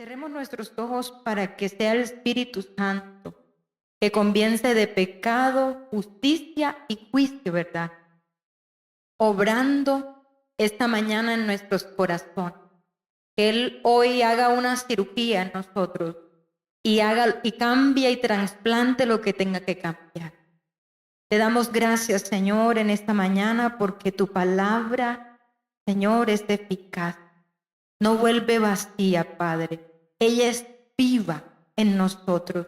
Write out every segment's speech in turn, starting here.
Cerremos nuestros ojos para que sea el Espíritu Santo que convence de pecado, justicia y juicio, ¿verdad? Obrando esta mañana en nuestros corazones. Que Él hoy haga una cirugía en nosotros y cambie y trasplante lo que tenga que cambiar. Te damos gracias, Señor, en esta mañana porque tu palabra, Señor, es eficaz. No vuelve vacía, Padre. Ella es viva en nosotros.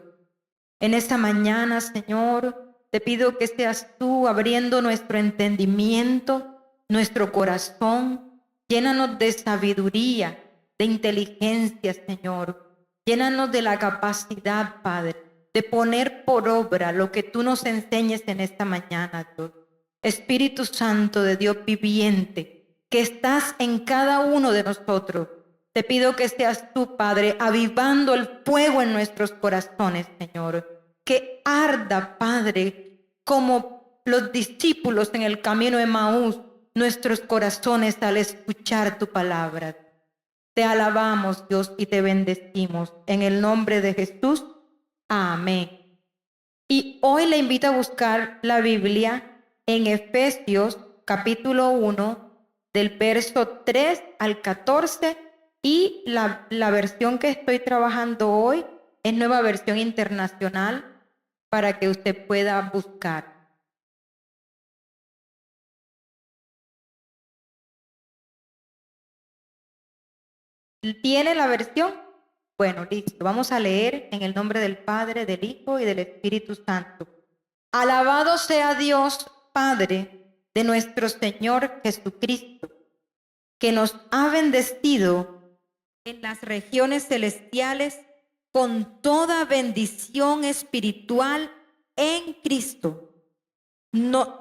En esta mañana, Señor, te pido que seas tú abriendo nuestro entendimiento, nuestro corazón. Llénanos de sabiduría, de inteligencia, Señor. Llénanos de la capacidad, Padre, de poner por obra lo que tú nos enseñes en esta mañana, Dios. Espíritu Santo de Dios viviente, que estás en cada uno de nosotros. Te pido que seas tú, Padre, avivando el fuego en nuestros corazones, Señor. Que arda, Padre, como los discípulos en el camino de Maús, nuestros corazones al escuchar tu palabra. Te alabamos, Dios, y te bendecimos. En el nombre de Jesús. Amén. Y hoy le invito a buscar la Biblia en Efesios capítulo 1, del verso 3 al 14, y la versión que estoy trabajando hoy es Nueva Versión Internacional para que usted pueda buscar. ¿Tiene la versión? Bueno, listo. Vamos a leer en el nombre del Padre, del Hijo y del Espíritu Santo. Alabado sea Dios, Padre de nuestro Señor Jesucristo, que nos ha bendecido en las regiones celestiales con toda bendición espiritual en Cristo.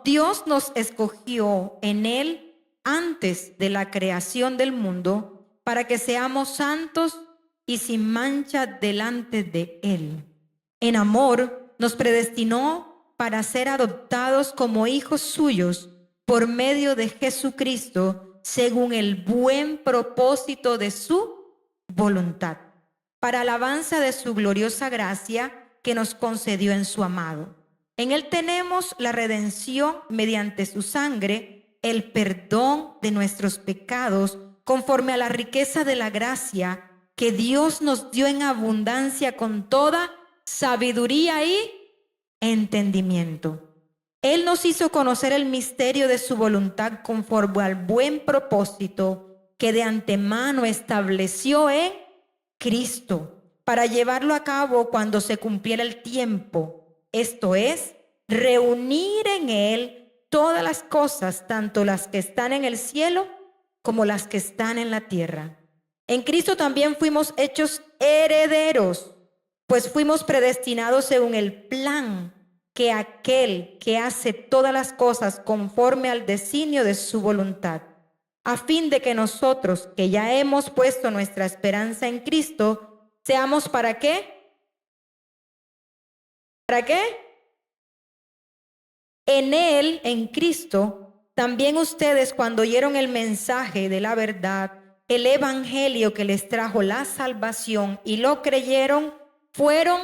Dios nos escogió en Él antes de la creación del mundo para que seamos santos y sin mancha delante de Él. En amor nos predestinó para ser adoptados como hijos suyos por medio de Jesucristo, según el buen propósito de su voluntad, para alabanza de su gloriosa gracia que nos concedió en su amado. En Él tenemos la redención mediante su sangre, el perdón de nuestros pecados, conforme a la riqueza de la gracia que Dios nos dio en abundancia con toda sabiduría y entendimiento. Él nos hizo conocer el misterio de su voluntad conforme al buen propósito que de antemano estableció en Cristo, para llevarlo a cabo cuando se cumpliera el tiempo, esto es, reunir en Él todas las cosas, tanto las que están en el cielo como las que están en la tierra. En Cristo también fuimos hechos herederos, pues fuimos predestinados según el plan que aquel que hace todas las cosas conforme al designio de su voluntad, a fin de que nosotros, que ya hemos puesto nuestra esperanza en Cristo, seamos ¿para qué? ¿Para qué? En Él, en Cristo, también ustedes cuando oyeron el mensaje de la verdad, el evangelio que les trajo la salvación y lo creyeron, fueron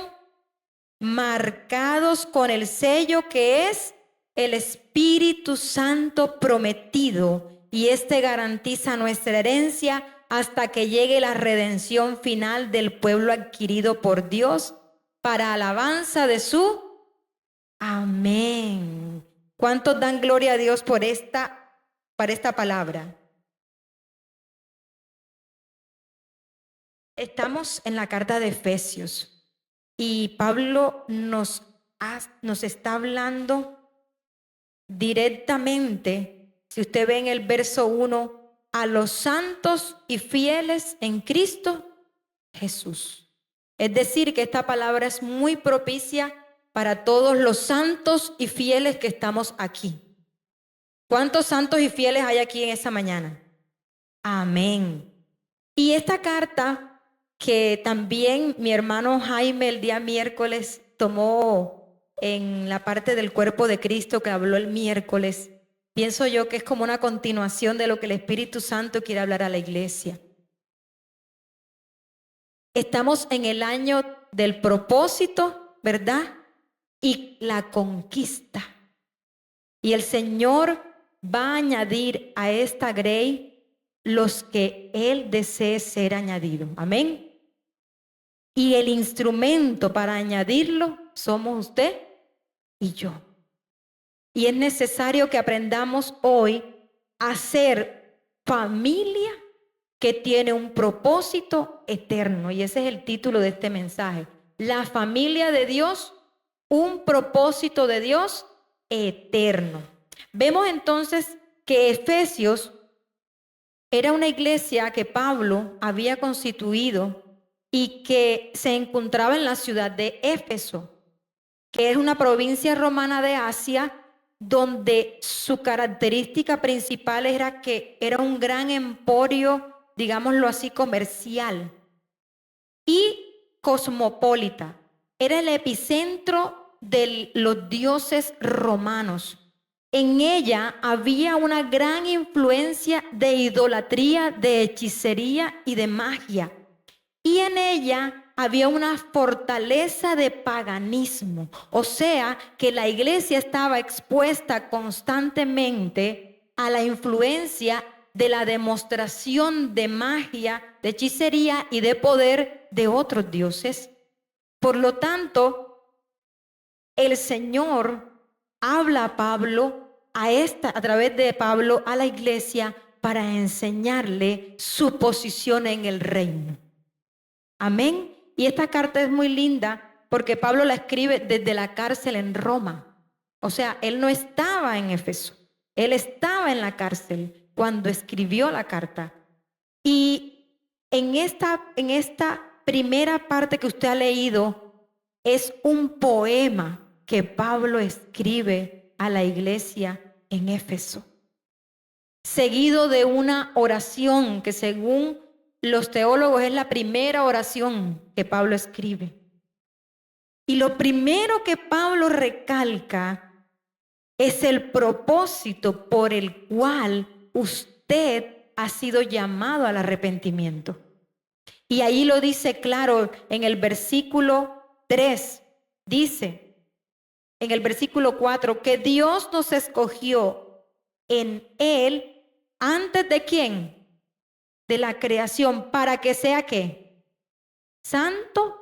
marcados con el sello que es el Espíritu Santo prometido, y este garantiza nuestra herencia hasta que llegue la redención final del pueblo adquirido por Dios para alabanza de su amén. ¿Cuántos dan gloria a Dios por esta palabra? Estamos en la carta de Efesios. Y Pablo nos está hablando directamente, si usted ve en el verso 1, a los santos y fieles en Cristo Jesús. Es decir, que esta palabra es muy propicia para todos los santos y fieles que estamos aquí. ¿Cuántos santos y fieles hay aquí en esta mañana? Amén. Y esta carta que también mi hermano Jaime el día miércoles tomó en la parte del cuerpo de Cristo que habló el miércoles, pienso yo que es como una continuación de lo que el Espíritu Santo quiere hablar a la iglesia. Estamos en el año del propósito, ¿verdad? Y la conquista. Y el Señor va a añadir a esta grey los que Él desee ser añadido. Amén. Y el instrumento para añadirlo somos usted y yo. Y es necesario que aprendamos hoy a ser familia que tiene un propósito eterno. Y ese es el título de este mensaje. La familia de Dios, un propósito de Dios eterno. Vemos entonces que Efesios era una iglesia que Pablo había constituido y que se encontraba en la ciudad de Éfeso, que es una provincia romana de Asia, donde su característica principal era que era un gran emporio, digámoslo así, comercial y cosmopolita. Era el epicentro de los dioses romanos. En ella había una gran influencia de idolatría, de hechicería y de magia. Y en ella había una fortaleza de paganismo. O sea, que la iglesia estaba expuesta constantemente a la influencia de la demostración de magia, de hechicería y de poder de otros dioses. Por lo tanto, el Señor habla a Pablo, a través de Pablo, a la iglesia para enseñarle su posición en el reino. Amén. Y esta carta es muy linda porque Pablo la escribe desde la cárcel en Roma. O sea, él no estaba en Éfeso. Él estaba en la cárcel cuando escribió la carta. Y en esta primera parte que usted ha leído es un poema que Pablo escribe a la iglesia en Éfeso, seguido de una oración que según los teólogos es la primera oración que Pablo escribe. Y lo primero que Pablo recalca es el propósito por el cual usted ha sido llamado al arrepentimiento. Y ahí lo dice claro en el versículo 3. Dice en el versículo 4 que Dios nos escogió en Él antes de ¿quién? De la creación, para que sea ¿qué? Santo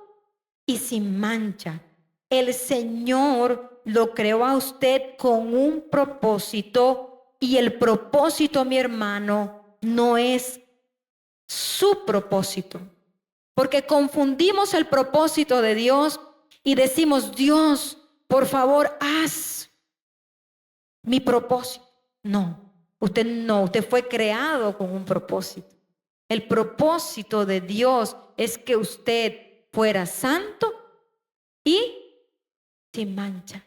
y sin mancha. El Señor lo creó a usted con un propósito y el propósito, mi hermano, no es su propósito. Porque confundimos el propósito de Dios y decimos, Dios, por favor, haz mi propósito. No, usted fue creado con un propósito. El propósito de Dios es que usted fuera santo y sin mancha.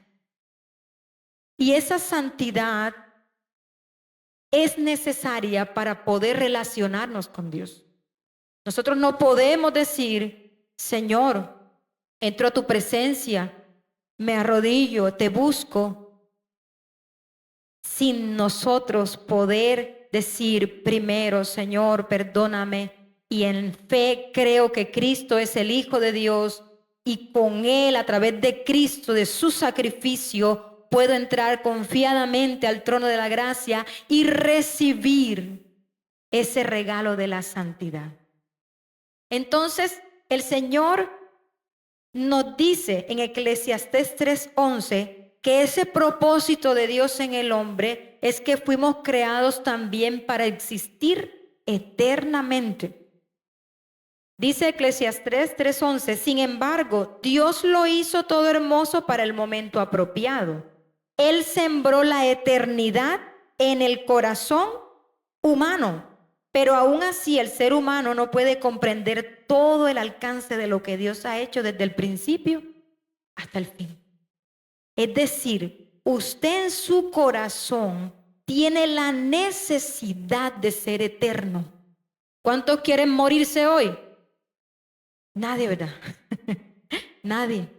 Y esa santidad es necesaria para poder relacionarnos con Dios. Nosotros no podemos decir, Señor, entro a tu presencia, me arrodillo, te busco, sin nosotros poder decir primero, Señor, perdóname, y en fe creo que Cristo es el Hijo de Dios, y con Él, a través de Cristo, de su sacrificio, puedo entrar confiadamente al trono de la gracia y recibir ese regalo de la santidad. Entonces, el Señor nos dice en Eclesiastés 3:11 que ese propósito de Dios en el hombre es que fuimos creados también para existir eternamente. Dice Eclesiastés 3:11, sin embargo, Dios lo hizo todo hermoso para el momento apropiado. Él sembró la eternidad en el corazón humano, pero aún así el ser humano no puede comprender todo el alcance de lo que Dios ha hecho desde el principio hasta el fin. Es decir, usted en su corazón tiene la necesidad de ser eterno. ¿Cuántos quieren morirse hoy? Nadie, ¿verdad? Nadie.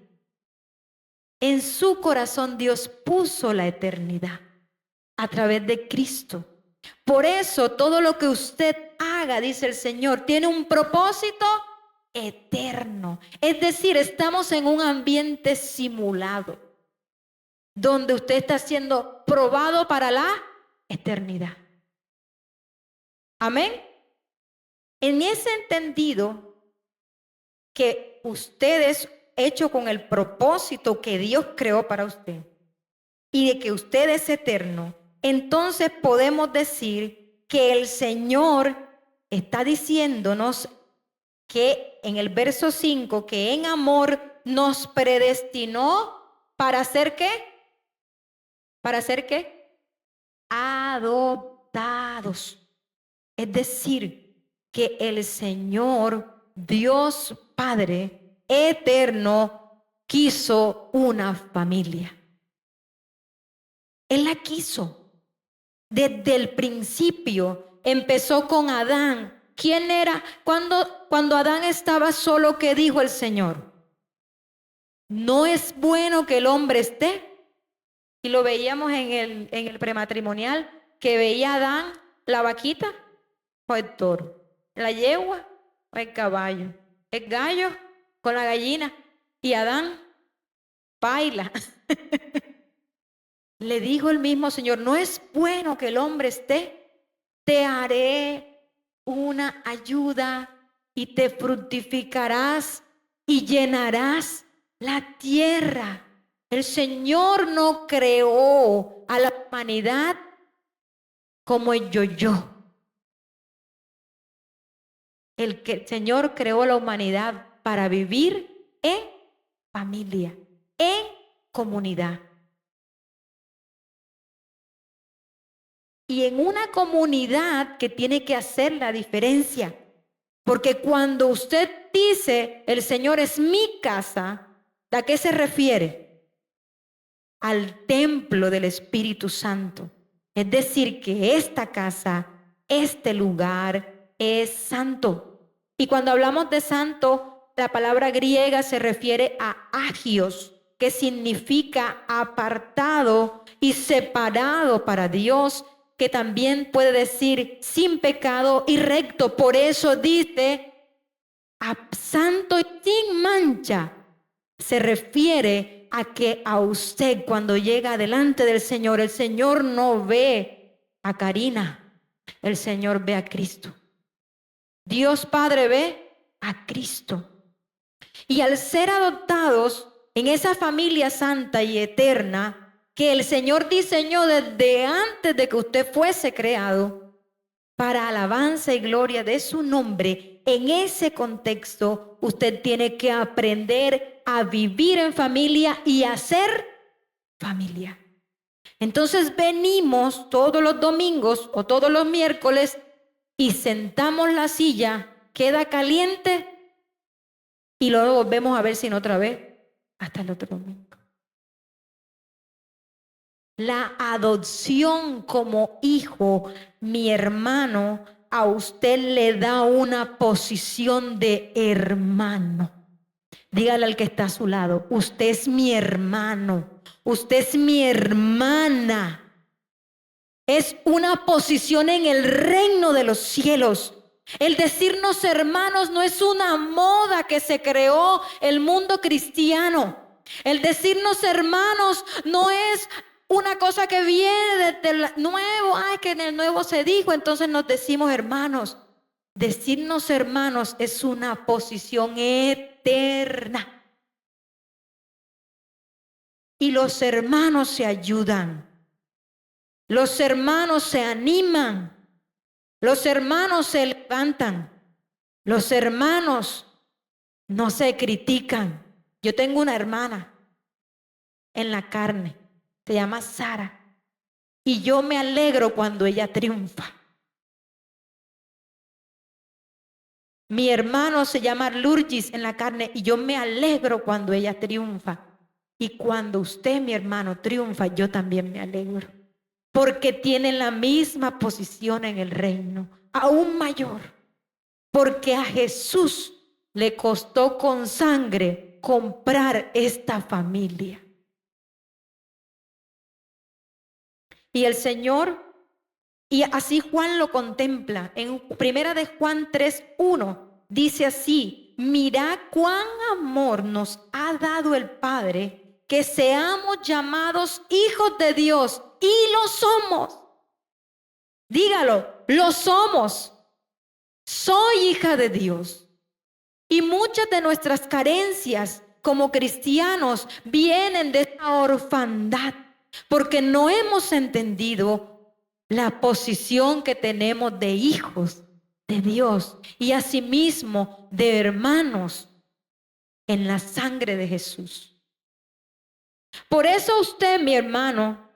En su corazón Dios puso la eternidad a través de Cristo. Por eso todo lo que usted haga, dice el Señor, tiene un propósito eterno. Es decir, estamos en un ambiente simulado, donde usted está siendo probado para la eternidad. Amén. En ese entendido, que usted es hecho con el propósito que Dios creó para usted y de que usted es eterno, entonces podemos decir que el Señor está diciéndonos que en el verso 5, que en amor nos predestinó para hacer ¿qué? ¿Para hacer qué? Adoptados. Es decir, que el Señor, Dios Padre eterno, quiso una familia. Él la quiso. Desde el principio empezó con Adán. ¿Quién era? Cuando Adán estaba solo, ¿qué dijo el Señor? No es bueno que el hombre esté. Y lo veíamos en el prematrimonial, que veía a Adán la vaquita o el toro, la yegua o el caballo, el gallo con la gallina, y Adán baila. Le dijo el mismo Señor, no es bueno que el hombre esté, te haré una ayuda y te fructificarás y llenarás la tierra. El Señor no creó a la humanidad como el yo-yo. El Señor creó la humanidad para vivir en familia, en comunidad. Y en una comunidad que tiene que hacer la diferencia. Porque cuando usted dice, el Señor es mi casa, ¿a qué se refiere? Al templo del Espíritu Santo. Es decir, que esta casa, este lugar es santo. Y cuando hablamos de santo, la palabra griega se refiere a agios, que significa apartado y separado para Dios, que también puede decir sin pecado y recto. Por eso dice santo y sin mancha. Se refiere a que a usted, cuando llega delante del Señor, el Señor no ve a Karina, el Señor ve a Cristo. Dios Padre ve a Cristo. Y al ser adoptados en esa familia santa y eterna que el Señor diseñó desde antes de que usted fuese creado, para alabanza y gloria de su nombre, en ese contexto usted tiene que aprender a vivir en familia y a ser familia. Entonces venimos todos los domingos o todos los miércoles y sentamos la silla, queda caliente y luego volvemos a ver sin otra vez hasta el otro domingo. La adopción como hijo, mi hermano, a usted le da una posición de hermano. Dígale al que está a su lado, usted es mi hermano, usted es mi hermana. Es una posición en el reino de los cielos. El decirnos hermanos no es una moda que se creó el mundo cristiano. El decirnos hermanos no es una cosa que viene desde el nuevo, que en el nuevo se dijo, entonces nos decimos hermanos. Decirnos hermanos es una posición eterna. Y los hermanos se ayudan. Los hermanos se animan. Los hermanos se levantan. Los hermanos no se critican. Yo tengo una hermana en la carne. Se llama Sara. Y yo me alegro cuando ella triunfa. Mi hermano se llama Lurgis en la carne y yo me alegro cuando ella triunfa. Y cuando usted, mi hermano, triunfa, yo también me alegro. Porque tienen la misma posición en el reino, aún mayor. Porque a Jesús le costó con sangre comprar esta familia. Y el Señor, y así Juan lo contempla, en primera de Juan 3:1, dice así: mirad cuán amor nos ha dado el Padre, que seamos llamados hijos de Dios, y lo somos. Dígalo, lo somos. Soy hija de Dios. Y muchas de nuestras carencias como cristianos vienen de esta orfandad, porque no hemos entendido la posición que tenemos de hijos de Dios y asimismo de hermanos en la sangre de Jesús. Por eso usted, mi hermano,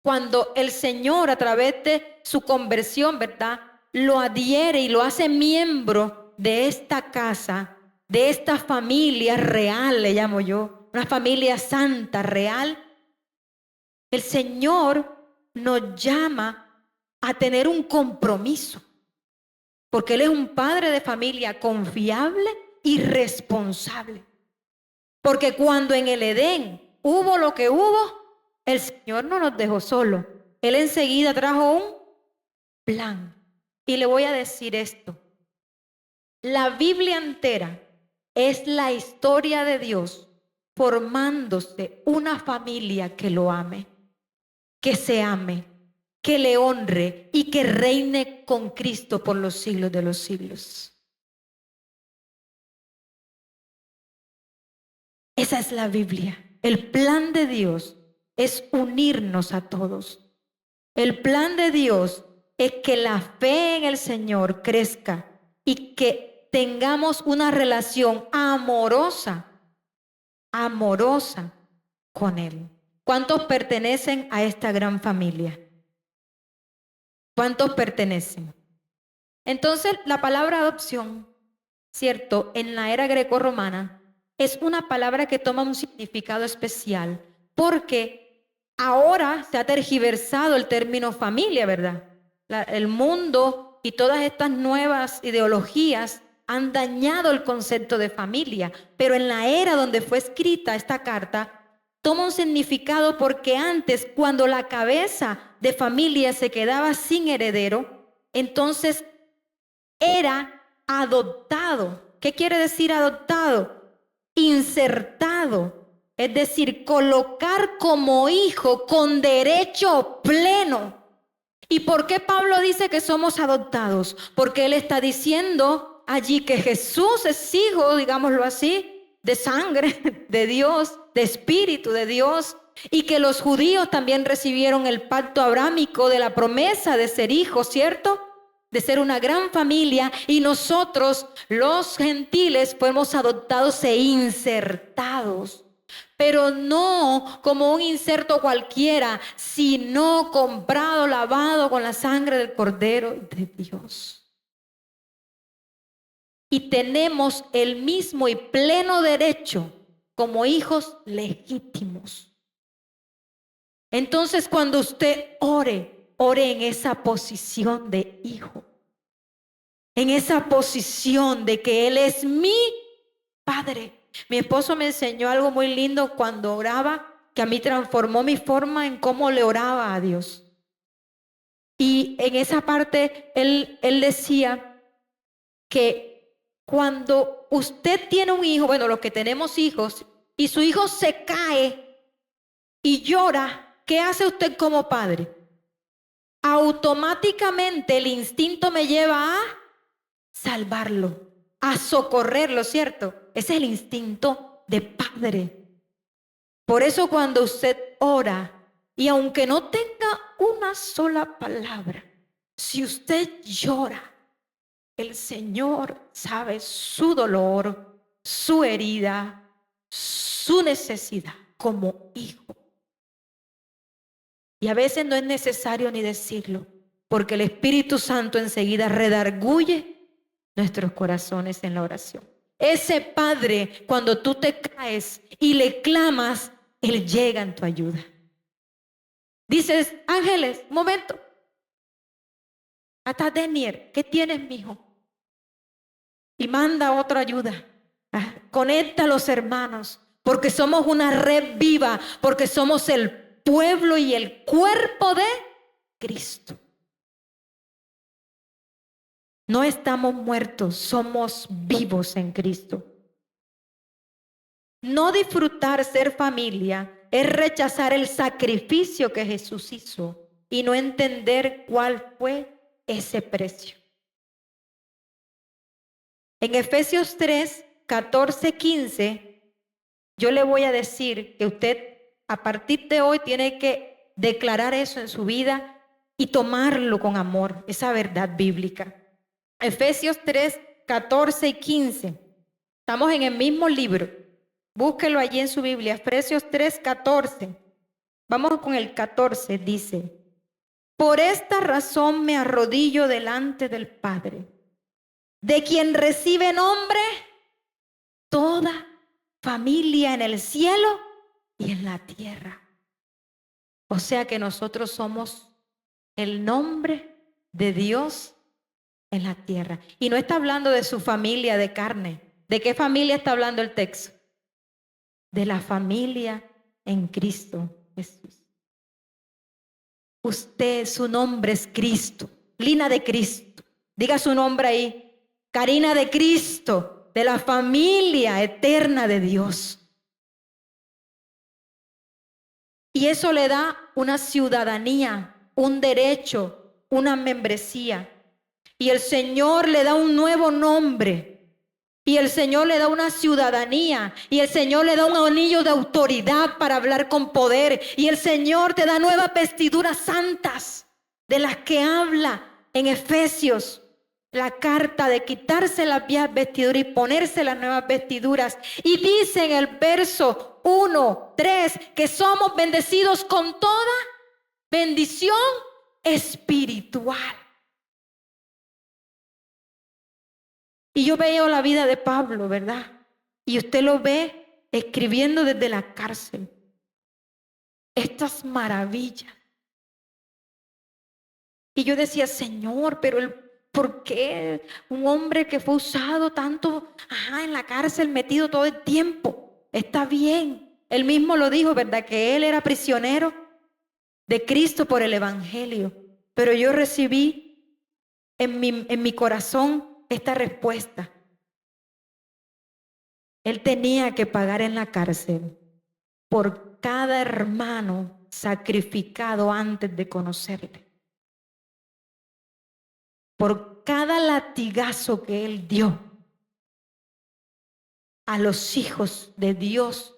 cuando el Señor a través de su conversión, ¿verdad?, lo adhiere y lo hace miembro de esta casa, de esta familia real, le llamo yo, una familia santa, real, el Señor nos llama a tener un compromiso, porque Él es un padre de familia confiable y responsable. Porque cuando en el Edén hubo lo que hubo, el Señor no nos dejó solo. Él enseguida trajo un plan. Y le voy a decir esto. La Biblia entera es la historia de Dios formándose una familia que lo ame, que se ame, que le honre y que reine con Cristo por los siglos de los siglos. Esa es la Biblia. El plan de Dios es unirnos a todos. El plan de Dios es que la fe en el Señor crezca y que tengamos una relación amorosa con Él. ¿Cuántos pertenecen a esta gran familia? ¿Cuántos pertenecen? Entonces, la palabra adopción, ¿cierto?, en la era grecorromana, es una palabra que toma un significado especial porque ahora se ha tergiversado el término familia, ¿verdad? El mundo y todas estas nuevas ideologías han dañado el concepto de familia, pero en la era donde fue escrita esta carta, toma un significado porque antes, cuando la cabeza de familia se quedaba sin heredero, entonces era adoptado. ¿Qué quiere decir adoptado? Insertado, es decir, colocar como hijo con derecho pleno. ¿Y por qué Pablo dice que somos adoptados? Porque él está diciendo allí que Jesús es hijo, digámoslo así, de sangre de Dios, de espíritu de Dios, y que los judíos también recibieron el pacto abrámico de la promesa de ser hijos, ¿cierto?, de ser una gran familia, y nosotros, los gentiles, fuimos adoptados e insertados. Pero no como un inserto cualquiera, sino comprado, lavado con la sangre del Cordero de Dios. Y tenemos el mismo y pleno derecho como hijos legítimos. Entonces, cuando usted ore en esa posición de hijo, en esa posición de que Él es mi Padre. Mi esposo me enseñó algo muy lindo cuando oraba, que a mí transformó mi forma en cómo le oraba a Dios. Y en esa parte él decía que cuando usted tiene un hijo, bueno, los que tenemos hijos, y su hijo se cae y llora, ¿qué hace usted como padre? Automáticamente el instinto me lleva a salvarlo, a socorrerlo, ¿cierto? Ese es el instinto de padre. Por eso cuando usted ora, y aunque no tenga una sola palabra, si usted llora, el Señor sabe su dolor, su herida, su necesidad como hijo. Y a veces no es necesario ni decirlo, porque el Espíritu Santo enseguida redarguye nuestros corazones en la oración. Ese Padre, cuando tú te caes y le clamas, Él llega en tu ayuda. Dices, ángeles, un momento. Hasta Denier, ¿qué tienes, mijo? Y manda otra ayuda. Conecta a los hermanos, porque somos una red viva, porque somos el pueblo y el cuerpo de Cristo. No estamos muertos, somos vivos en Cristo. No disfrutar ser familia es rechazar el sacrificio que Jesús hizo y no entender cuál fue ese precio. En Efesios 3, 14, 15, yo le voy a decir que usted a partir de hoy tiene que declarar eso en su vida y tomarlo con amor, esa verdad bíblica. Efesios 3, 14 y 15. Estamos en el mismo libro. Búsquelo allí en su Biblia. Efesios 3, 14. Vamos con el 14. Dice: por esta razón me arrodillo delante del Padre, de quien recibe nombre toda familia en el cielo y en la tierra. O sea que nosotros somos el nombre de Dios en la tierra. Y no está hablando de su familia de carne. ¿De qué familia está hablando el texto? De la familia en Cristo Jesús. Usted, su nombre es Cristo. Lina de Cristo. Diga su nombre ahí. Karina de Cristo, de la familia eterna de Dios. Y eso le da una ciudadanía, un derecho, una membresía. Y el Señor le da un nuevo nombre. Y el Señor le da una ciudadanía. Y el Señor le da un anillo de autoridad para hablar con poder. Y el Señor te da nuevas vestiduras santas, de las que habla en Efesios. La carta de quitarse las viejas vestiduras y ponerse las nuevas vestiduras. Y dice en el verso 1, 3, que somos bendecidos con toda bendición espiritual. Y yo veo la vida de Pablo, ¿verdad? Y usted lo ve escribiendo desde la cárcel. Estas maravillas. Y yo decía, Señor, pero ¿por qué un hombre que fue usado tanto en la cárcel, metido todo el tiempo? Está bien. Él mismo lo dijo, ¿verdad? Que él era prisionero de Cristo por el Evangelio. Pero yo recibí en mi corazón esta respuesta. Él tenía que pagar en la cárcel por cada hermano sacrificado antes de conocerle. Por cada latigazo que él dio a los hijos de Dios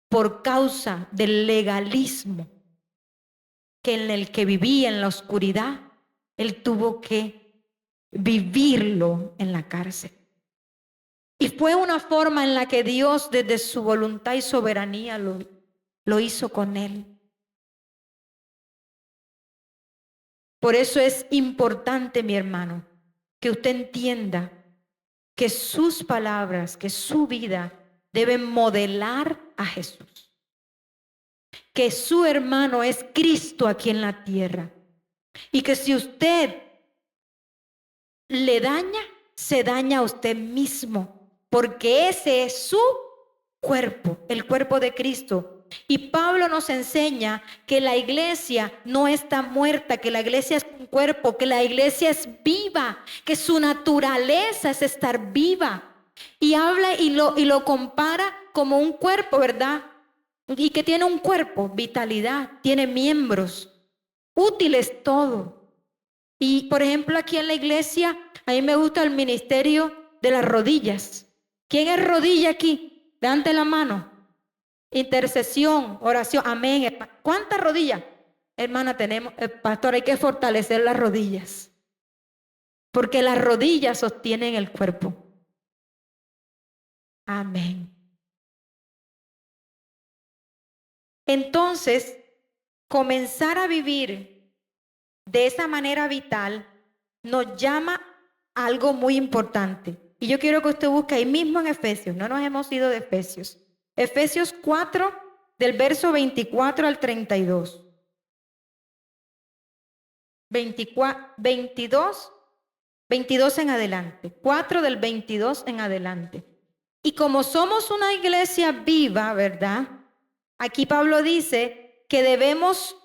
por causa del legalismo en el que vivía en la oscuridad, él tuvo que vivirlo en la cárcel. Y fue una forma en la que Dios, desde su voluntad y soberanía, lo hizo con él. Por eso es importante, mi hermano, que usted entienda que sus palabras, que su vida deben modelar a Jesús. Que su hermano es Cristo aquí en la tierra. Y que si usted le daña, se daña a usted mismo. Porque ese es su cuerpo, el cuerpo de Cristo. Y Pablo nos enseña que la iglesia no está muerta, que la iglesia es un cuerpo, que la iglesia es viva, que su naturaleza es estar viva. Y habla y lo compara como un cuerpo, ¿verdad? Y que tiene un cuerpo, vitalidad, tiene miembros, útiles todo. Y por ejemplo aquí en la iglesia, a mí me gusta el ministerio de las rodillas. ¿Quién es rodilla aquí? Levante la mano. Intercesión, oración, amén. ¿Cuántas rodillas, hermana, tenemos? Pastor, hay que fortalecer las rodillas. Porque las rodillas sostienen el cuerpo. Amén. Entonces, comenzar a vivir de esa manera vital nos llama a algo muy importante. Y yo quiero que usted busque ahí mismo en Efesios, no nos hemos ido de Efesios. Efesios 4, del verso 24 al 32. 22 en adelante. 4 del 22 en adelante. Y como somos una iglesia viva, ¿verdad? Aquí Pablo dice que debemos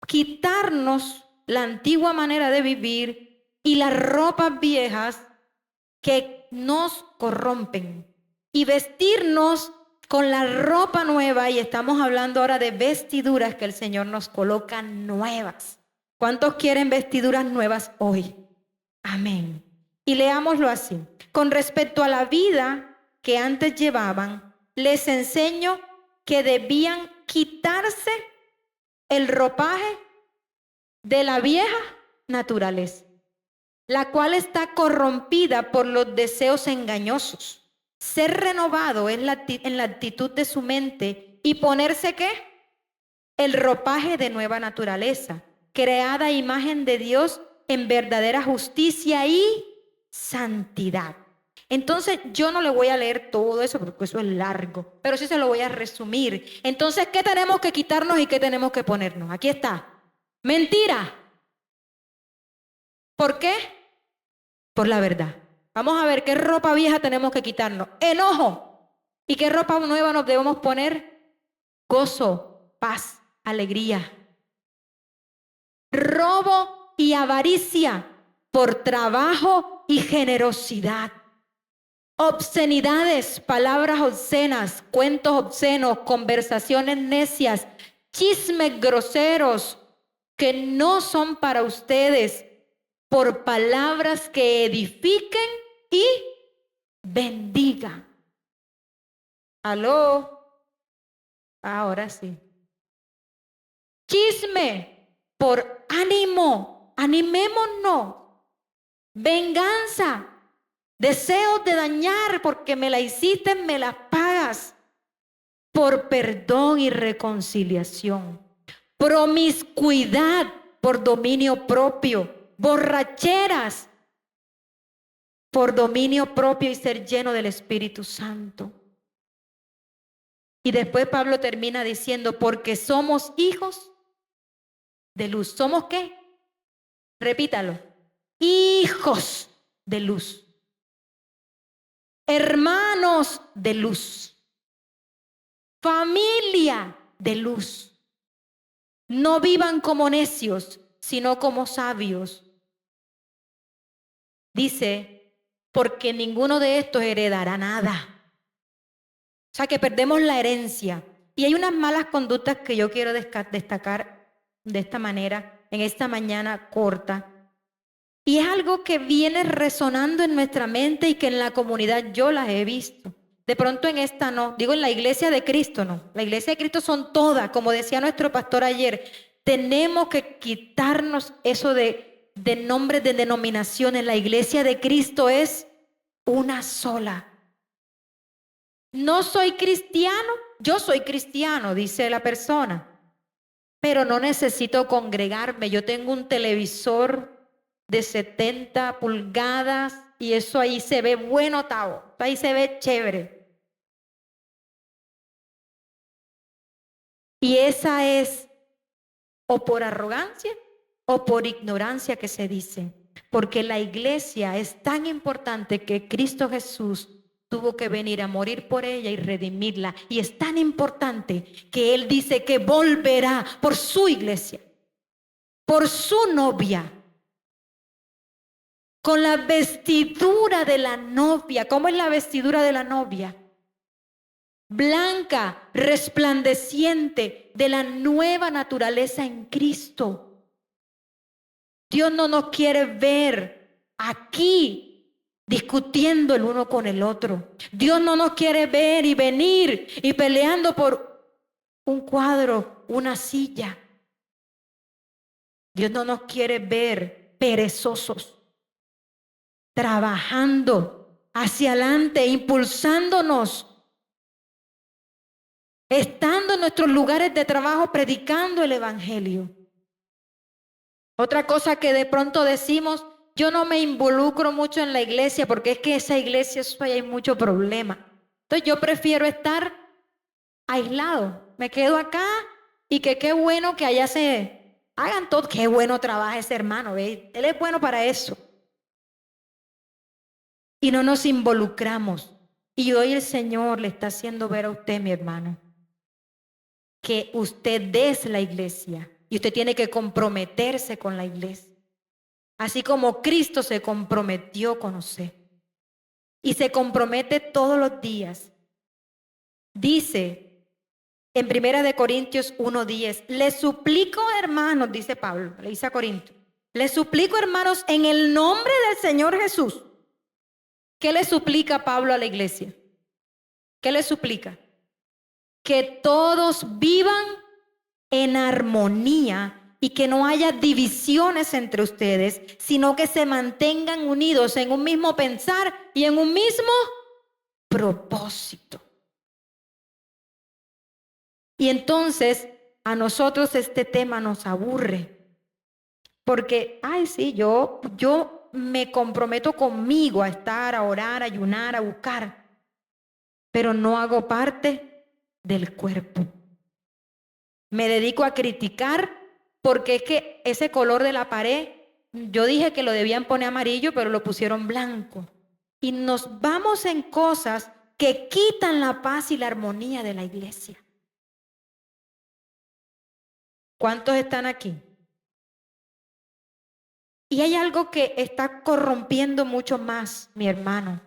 quitarnos la antigua manera de vivir y las ropas viejas que nos corrompen y vestirnos con la ropa nueva, y estamos hablando ahora de vestiduras que el Señor nos coloca nuevas. ¿Cuántos quieren vestiduras nuevas hoy? Amén. Y leámoslo así. Con respecto a la vida que antes llevaban, les enseño que debían quitarse el ropaje de la vieja naturaleza, la cual está corrompida por los deseos engañosos. Ser renovado en la actitud de su mente y ponerse ¿qué? El ropaje de nueva naturaleza, creada a imagen de Dios en verdadera justicia y santidad. Entonces yo no le voy a leer todo eso porque eso es largo, pero sí se lo voy a resumir. Entonces, ¿qué tenemos que quitarnos y qué tenemos que ponernos? Aquí está. Mentira. ¿Por qué? Por la verdad. Vamos a ver qué ropa vieja tenemos que quitarnos. Enojo. ¿Y qué ropa nueva nos debemos poner? Gozo, paz, alegría. Robo y avaricia por trabajo y generosidad. Obscenidades, palabras obscenas, cuentos obscenos, conversaciones necias, chismes groseros que no son para ustedes, por palabras que edifiquen y bendigan. ¿Aló? Ahora sí. Chisme por ánimo, animémonos. Venganza, deseos de dañar porque me la hiciste, me la pagas. Por perdón y reconciliación. Promiscuidad por dominio propio. Borracheras por dominio propio y ser lleno del Espíritu Santo. Y después Pablo termina diciendo, porque somos hijos de luz. ¿Somos qué? Repítalo. Hijos de luz. Hermanos de luz. Familia de luz. No vivan como necios, sino como sabios. Dice, porque ninguno de estos heredará nada. O sea que perdemos la herencia. Y hay unas malas conductas que yo quiero destacar de esta manera, en esta mañana corta. Y es algo que viene resonando en nuestra mente y que en la comunidad yo las he visto. De pronto en esta no, digo en la iglesia de Cristo no. La iglesia de Cristo son todas, como decía nuestro pastor ayer. Tenemos que quitarnos eso de nombres de denominaciones. La iglesia de Cristo es una sola. No soy cristiano, yo soy cristiano, dice la persona, pero no necesito congregarme. Yo tengo un televisor de 70 pulgadas y eso ahí se ve bueno, Tavo, ahí se ve chévere. Y esa es o por arrogancia o por ignorancia que se dice, porque la iglesia es tan importante que Cristo Jesús tuvo que venir a morir por ella y redimirla. Y es tan importante que Él dice que volverá por su iglesia, por su novia, con la vestidura de la novia. ¿Cómo es la vestidura de la novia? Blanca, resplandeciente, de la nueva naturaleza en Cristo. Dios no nos quiere ver aquí discutiendo el uno con el otro. Dios no nos quiere ver y venir y peleando por un cuadro, una silla. Dios no nos quiere ver perezosos, trabajando hacia adelante, impulsándonos, estando en nuestros lugares de trabajo predicando el evangelio. Otra cosa que de pronto decimos, yo no me involucro mucho en la iglesia porque es que esa iglesia eso ahí hay mucho problema. Entonces yo prefiero estar aislado. Me quedo acá y que qué bueno que allá se hagan todo. Qué bueno trabaja ese hermano, ¿ve? Él es bueno para eso. Y no nos involucramos. Y hoy el Señor le está haciendo ver a usted, mi hermano, que usted es la iglesia y usted tiene que comprometerse con la iglesia. así como Cristo se comprometió con usted. Y se compromete todos los días. Dice en 1 Corintios 1:10, les suplico, hermanos, dice Pablo, le dice a Corintios, les suplico, hermanos, en el nombre del Señor Jesús. ¿Qué le suplica Pablo a la iglesia? ¿Qué le suplica? Que todos vivan en armonía y que no haya divisiones entre ustedes, sino que se mantengan unidos en un mismo pensar y en un mismo propósito. Y entonces a nosotros este tema nos aburre, porque, ay, sí, yo me comprometo conmigo a estar, a orar, a ayunar, a buscar, pero no hago parte del cuerpo. Me dedico a criticar porque es que ese color de la pared, yo dije que lo debían poner amarillo, pero lo pusieron blanco. Y nos vamos en cosas que quitan la paz y la armonía de la iglesia. ¿Cuántos están aquí? Y hay algo que está corrompiendo mucho más, mi hermano.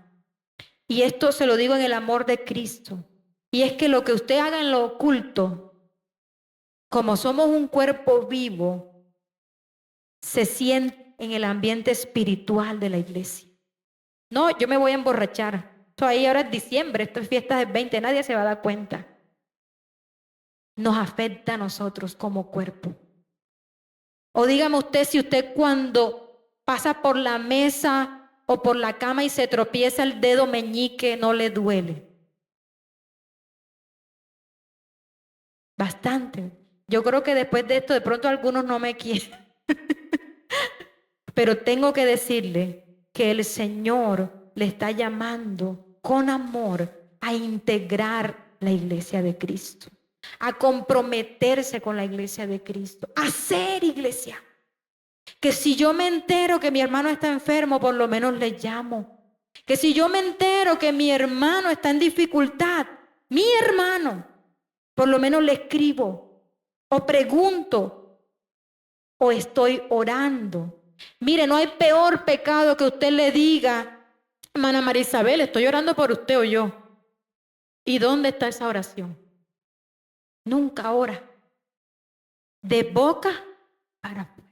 Y esto se lo digo en el amor de Cristo. Y es que lo que usted haga en lo oculto, como somos un cuerpo vivo, se siente en el ambiente espiritual de la iglesia. No, yo me voy a emborrachar. Esto ahí ahora es diciembre, esto es fiestas del 20, nadie se va a dar cuenta. Nos afecta a nosotros como cuerpo. O dígame usted si usted cuando pasa por la mesa o por la cama y se tropieza el dedo meñique, no le duele. Bastante. Yo creo que después de esto de pronto algunos no me quieren. Pero tengo que decirle que el Señor le está llamando con amor a integrar la iglesia de Cristo, a comprometerse con la iglesia de Cristo, a ser iglesia. Que si yo me entero que mi hermano está enfermo, por lo menos le llamo. Que si yo me entero que mi hermano está en dificultad, mi hermano, por lo menos le escribo o pregunto o estoy orando. Mire, no hay peor pecado que usted le diga, hermana María Isabel, estoy orando por usted o yo. ¿Y dónde está esa oración? Nunca ora. De boca para afuera.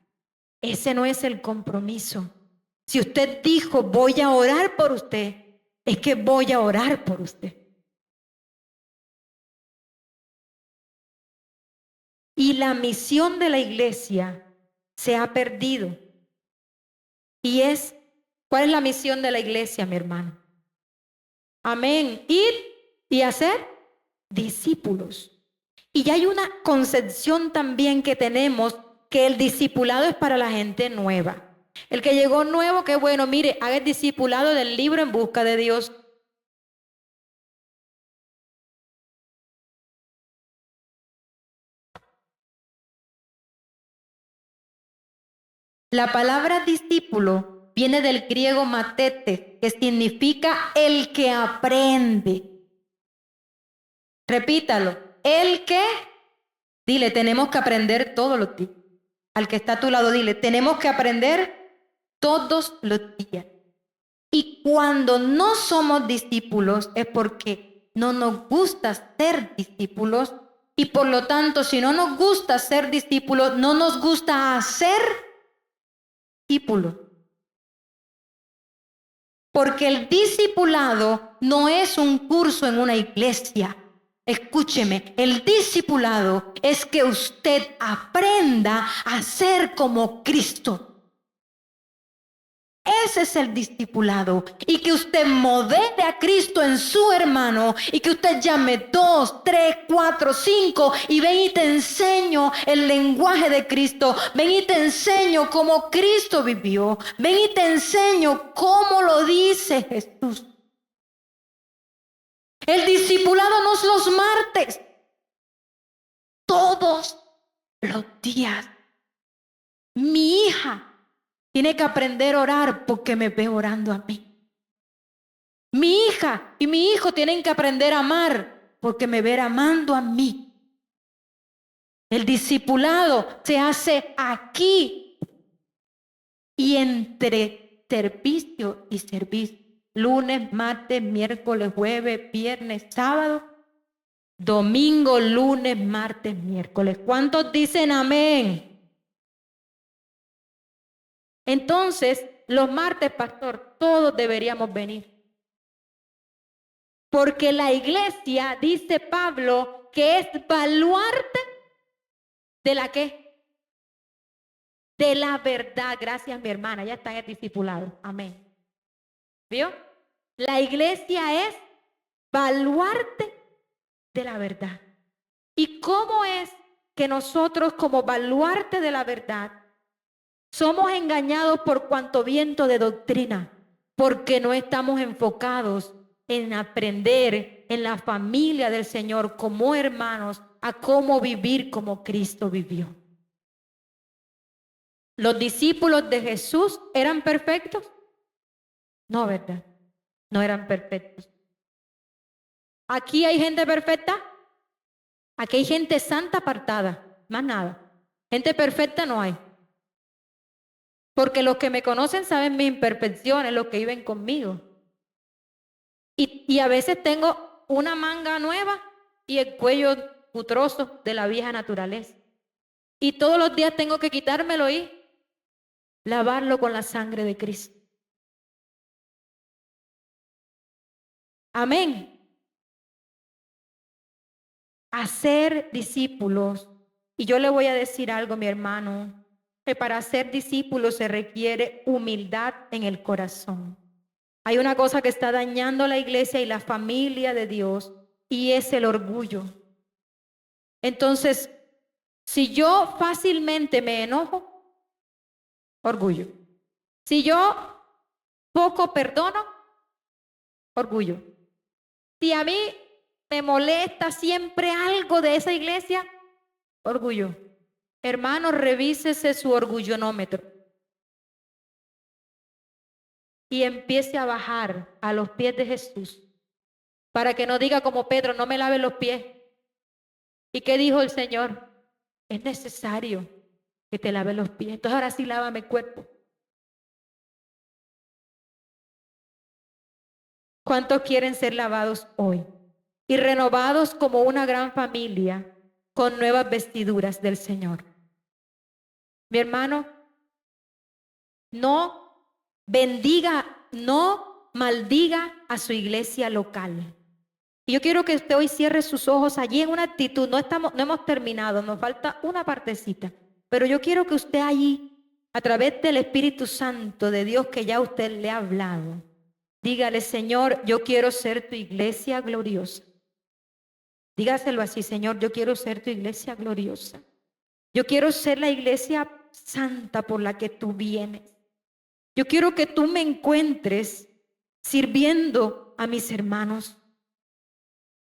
Ese no es el compromiso. Si usted dijo, voy a orar por usted, es que voy a orar por usted. Y la misión de la iglesia se ha perdido. Y es, ¿cuál es la misión de la iglesia, mi hermano? Amén. Ir y hacer discípulos. Y ya hay una concepción también que tenemos que el discipulado es para la gente nueva. El que llegó nuevo, qué bueno, mire, haga el discipulado del libro En Busca de Dios. La palabra discípulo viene del griego matete, que significa el que aprende. Repítalo, el que, dile, tenemos que aprender todos los días. Al que está a tu lado, dile, tenemos que aprender todos los días. Y cuando no somos discípulos es porque no nos gusta ser discípulos y por lo tanto, si no nos gusta ser discípulos, no nos gusta hacer discípulos. Porque el discipulado no es un curso en una iglesia. Escúcheme, el discipulado es que usted aprenda a ser como Cristo. Ese es el discipulado. Y que usted modele a Cristo en su hermano. Y que usted llame 2, 3, 4, 5. Y ven y te enseño el lenguaje de Cristo. Ven y te enseño cómo Cristo vivió. Ven y te enseño cómo lo dice Jesús. El discipulado no es los martes. Todos los días. Mi hija tiene que aprender a orar porque me ve orando a mí. Mi hija y mi hijo tienen que aprender a amar porque me ven amando a mí. El discipulado se hace aquí y entre servicio y servicio. Lunes, martes, miércoles, jueves, viernes, sábado, domingo, lunes, martes, miércoles. ¿Cuántos dicen amén? Entonces, los martes, pastor, todos deberíamos venir. Porque la iglesia, dice Pablo, que es baluarte de la qué? De la verdad. Gracias, mi hermana. Ya está en el discipulado. Amén. ¿Vio? La iglesia es baluarte de la verdad. ¿Y cómo es que nosotros, como baluarte de la verdad, somos engañados por cuanto viento de doctrina? Porque no estamos enfocados en aprender en la familia del Señor como hermanos a cómo vivir como Cristo vivió. ¿Los discípulos de Jesús eran perfectos? No, ¿verdad? No eran perfectos. ¿Aquí hay gente perfecta? Aquí hay gente santa apartada, más nada. Gente perfecta no hay. Porque los que me conocen saben mis imperfecciones, los que viven conmigo. Y a veces tengo una manga nueva y el cuello putroso de la vieja naturaleza. Y todos los días tengo que quitármelo y lavarlo con la sangre de Cristo. Amén. Hacer discípulos. Y yo le voy a decir algo, mi hermano, que para ser discípulos se requiere humildad en el corazón. Hay una cosa que está dañando la iglesia y la familia de Dios, y es el orgullo. Entonces, si yo fácilmente me enojo, orgullo. Si yo poco perdono, orgullo. Si a mí me molesta siempre algo de esa iglesia, orgullo. Hermano, revísese su orgullonómetro y empiece a bajar a los pies de Jesús para que no diga como Pedro, no me lave los pies. ¿Y qué dijo el Señor? Es necesario que te lave los pies. Entonces ahora sí lávame el cuerpo. ¿Cuántos quieren ser lavados hoy? Y renovados como una gran familia con nuevas vestiduras del Señor. Mi hermano, no bendiga, no maldiga a su iglesia local. Y yo quiero que usted hoy cierre sus ojos allí en una actitud. No hemos terminado, nos falta una partecita. Pero yo quiero que usted allí, a través del Espíritu Santo de Dios que ya usted le ha hablado, dígale, Señor, yo quiero ser tu iglesia gloriosa. Dígaselo así, Señor, yo quiero ser tu iglesia gloriosa. Yo quiero ser la iglesia santa por la que tú vienes. Yo quiero que tú me encuentres sirviendo a mis hermanos.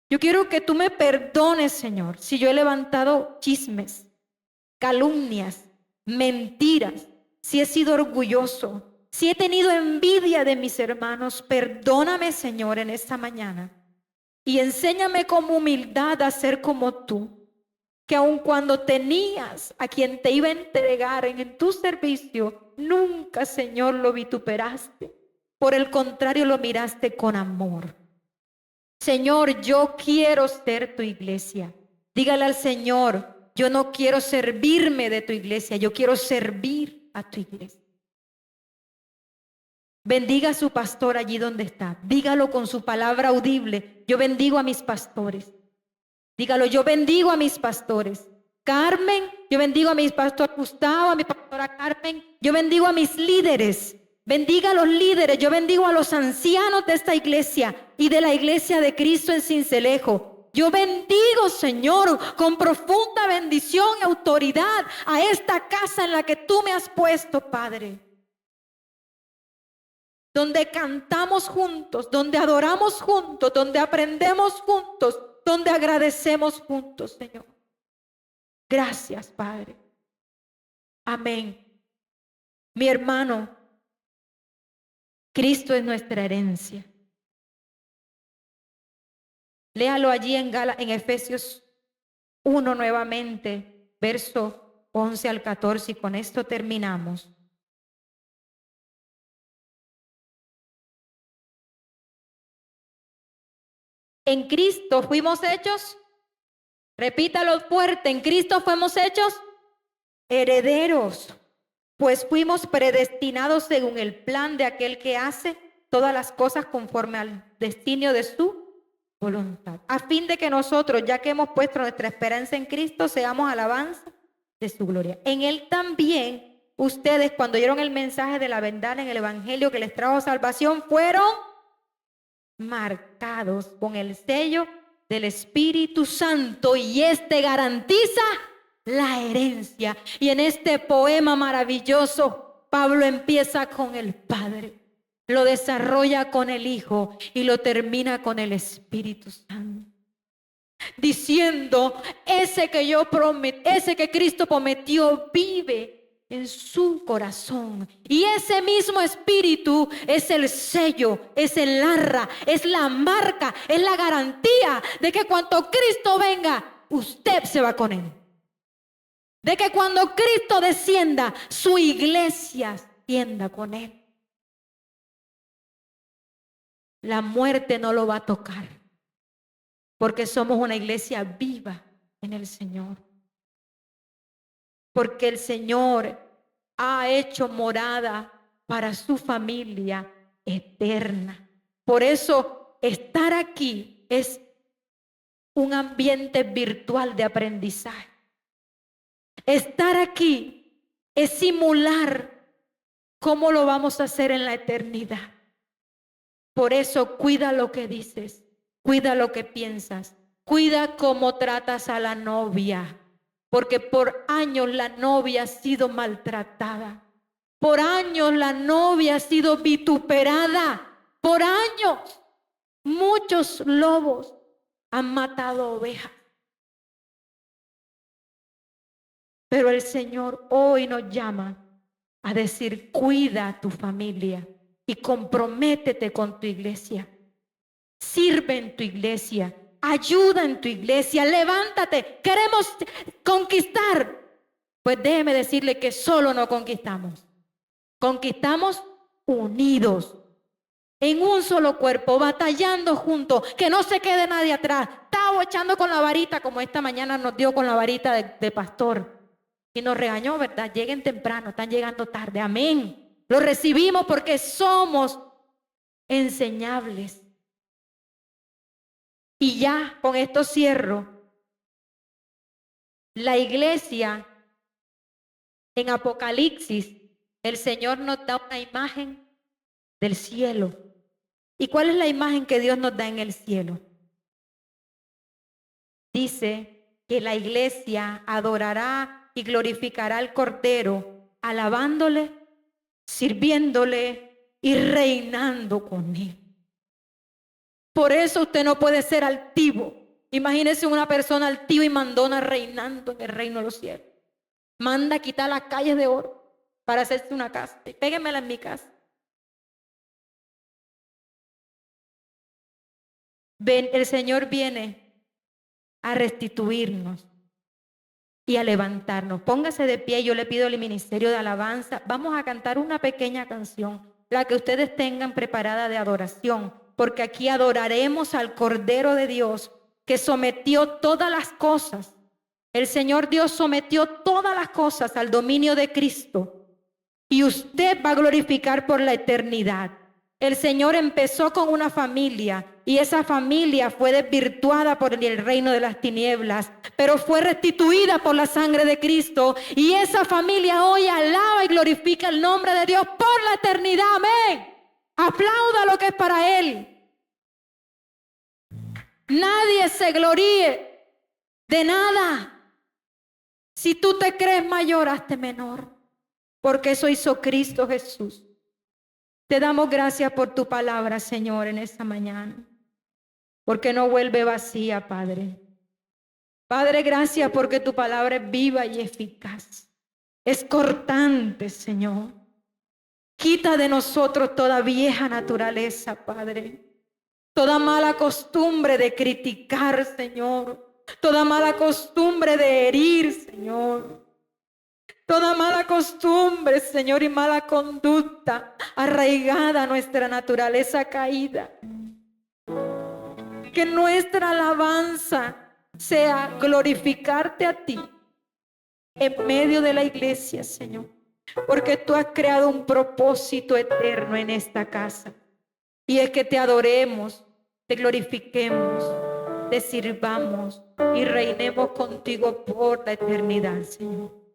Yo quiero que tú me perdones, Señor, si yo he levantado chismes, calumnias, mentiras, si he sido orgulloso, si he tenido envidia de mis hermanos. Perdóname, Señor, en esta mañana. Y enséñame con humildad a ser como tú, que aun cuando tenías a quien te iba a entregar en tu servicio, nunca, Señor, lo vituperaste. Por el contrario, lo miraste con amor. Señor, yo quiero ser tu iglesia. Dígale al Señor, yo no quiero servirme de tu iglesia, yo quiero servir a tu iglesia. Bendiga a su pastor allí donde está. Dígalo con su palabra audible. Yo bendigo a mis pastores. Dígalo, yo bendigo a mis pastores. Carmen, yo bendigo a mi pastor Gustavo, a mi pastora Carmen. Yo bendigo a mis líderes. Bendiga a los líderes. Yo bendigo a los ancianos de esta iglesia y de la iglesia de Cristo en Sincelejo. Yo bendigo, Señor, con profunda bendición y autoridad a esta casa en la que tú me has puesto, Padre. Donde cantamos juntos, donde adoramos juntos, donde aprendemos juntos, donde agradecemos juntos, Señor. Gracias, Padre. Amén. Mi hermano, Cristo es nuestra herencia. Léalo allí en Efesios 1 nuevamente, verso 11 al 14, y con esto terminamos. En Cristo fuimos hechos, repítalo fuerte, en Cristo fuimos hechos herederos, pues fuimos predestinados según el plan de aquel que hace todas las cosas conforme al destino de su voluntad, a fin de que nosotros, ya que hemos puesto nuestra esperanza en Cristo, seamos alabanza de su gloria. En Él también ustedes, cuando oyeron el mensaje de la verdad en el Evangelio que les trajo salvación, fueron marcados con el sello del Espíritu Santo, y este garantiza la herencia. Y en este poema maravilloso, Pablo empieza con el Padre, lo desarrolla con el Hijo y lo termina con el Espíritu Santo, diciendo: ese que Cristo prometió vive en su corazón, y ese mismo Espíritu es el sello, es el arra, es la marca, es la garantía de que cuando Cristo venga, usted se va con Él. De que cuando Cristo descienda, su iglesia descienda con Él. La muerte no lo va a tocar, porque somos una iglesia viva en el Señor. Porque el Señor ha hecho morada para su familia eterna. Por eso estar aquí es un ambiente virtual de aprendizaje. Estar aquí es simular cómo lo vamos a hacer en la eternidad. Por eso cuida lo que dices, cuida lo que piensas, cuida cómo tratas a la novia. Porque por años la novia ha sido maltratada. Por años la novia ha sido vituperada. Por años muchos lobos han matado ovejas. Pero el Señor hoy nos llama a decir: cuida a tu familia y comprométete con tu iglesia. Sirve en tu iglesia. Ayuda en tu iglesia, levántate, queremos conquistar. Pues déjeme decirle que solo no conquistamos. Conquistamos unidos, en un solo cuerpo, batallando juntos, que no se quede nadie atrás. Estaba echando con la varita, como esta mañana nos dio con la varita de pastor. Y nos regañó, ¿verdad? Lleguen temprano, están llegando tarde. Amén. Lo recibimos porque somos enseñables. Y ya con esto cierro. La iglesia en Apocalipsis, el Señor nos da una imagen del cielo. ¿Y cuál es la imagen que Dios nos da en el cielo? Dice que la iglesia adorará y glorificará al Cordero, alabándole, sirviéndole y reinando con Él. Por eso usted no puede ser altivo. Imagínese una persona altiva y mandona reinando en el reino de los cielos. Manda a quitar las calles de oro para hacerse una casa. Péguenmela en mi casa. El Señor viene a restituirnos y a levantarnos. Póngase de pie. Yo le pido al ministerio de alabanza. Vamos a cantar una pequeña canción, la que ustedes tengan preparada de adoración, porque aquí adoraremos al Cordero de Dios, que sometió todas las cosas. El Señor Dios sometió todas las cosas al dominio de Cristo, y usted va a glorificar por la eternidad. El Señor empezó con una familia, y esa familia fue desvirtuada por el reino de las tinieblas, pero fue restituida por la sangre de Cristo, y esa familia hoy alaba y glorifica el nombre de Dios por la eternidad. Amén. Aplauda lo que es para Él. Nadie se gloríe de nada. Si tú te crees mayor, hazte menor, porque eso hizo Cristo Jesús. Te damos gracias por tu palabra, Señor, en esta mañana, porque no vuelve vacía, Padre. Padre, gracias porque tu palabra es viva y eficaz. Es cortante, Señor. Quita de nosotros toda vieja naturaleza, Padre. Toda mala costumbre de criticar, Señor. Toda mala costumbre de herir, Señor. Toda mala costumbre, Señor, y mala conducta arraigada a nuestra naturaleza caída. Que nuestra alabanza sea glorificarte a ti en medio de la iglesia, Señor. Porque tú has creado un propósito eterno en esta casa. Y es que te adoremos, te glorifiquemos, te sirvamos y reinemos contigo por la eternidad, Señor.